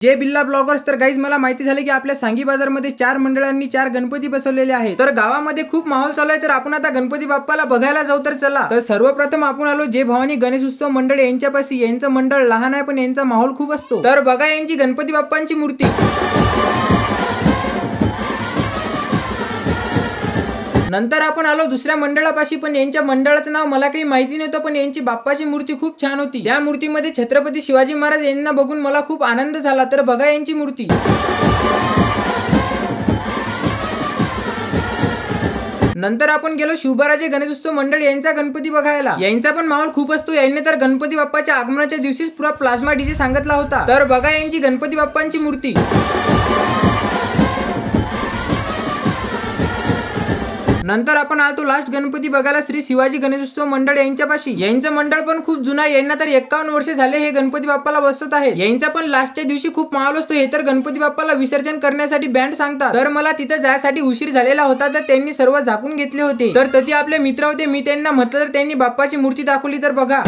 जे बिल्ला ब्लॉगर्स. तर गाईज मला माहिती झाले की आपल्या सांगी बाजारमध्ये 4 मंडळांनी 4 गणपती बसवलेले आहेत. तर गावामध्ये खूप माहोल चालू आहे. तर आपण आता गणपती बाप्पाला बघायला जाऊ. तर चला. तर सर्वप्रथम आपण आलो जय भवानी गणेश उत्सव मंडळ यांच्यापाशी. यांचं मंडळ लहान आहे पण यांचा माहोल खूप असतो. तर बघा यांची गणपती बाप्पांची मूर्ती. नंतर आपण आलो दुसऱ्या मंडळापाशी. पण यांच्या मंडळाचं नाव मला काही माहिती नव्हतं. पण यांची बाप्पाची मूर्ती खूप छान होती. त्या मूर्तीमध्ये छत्रपती शिवाजी महाराज यांना बघून मला खूप आनंद झाला. तर बघा यांची मूर्ती. नंतर आपण गेलो शिवबाराजे गणेश उत्सव मंडळ यांचा गणपती बघायला. यांचा पण माहोल खूप असतो. यांनी तर गणपती बाप्पाच्या आगमनाच्या दिवशीच पुरा प्लाझ्मा डीजे सांगितला होता. तर बघा यांची गणपती बाप्पांची मूर्ती. नंतर आपण आलतो लास्ट गणपती बघायला श्री शिवाजी गणेश उत्सव मंडळ यांच्यापाशी. यांचं मंडळ पण खूप जुना आहे. यांना तर 51 वर्ष झाले हे गणपती बाप्पाला बसवत आहे. यांचा पण लास्टच्या दिवशी खूप माहोल असतो. हे तर गणपती बाप्पाला विसर्जन करण्यासाठी बँड सांगतात. तर मला तिथं जायसाठी उशीर झालेला होता. तर त्यांनी सर्व झाकून घेतले होते. तर तिथे आपले मित्र होते. मी त्यांना म्हटलं तर त्यांनी बाप्पाची मूर्ती दाखवली. तर बघा.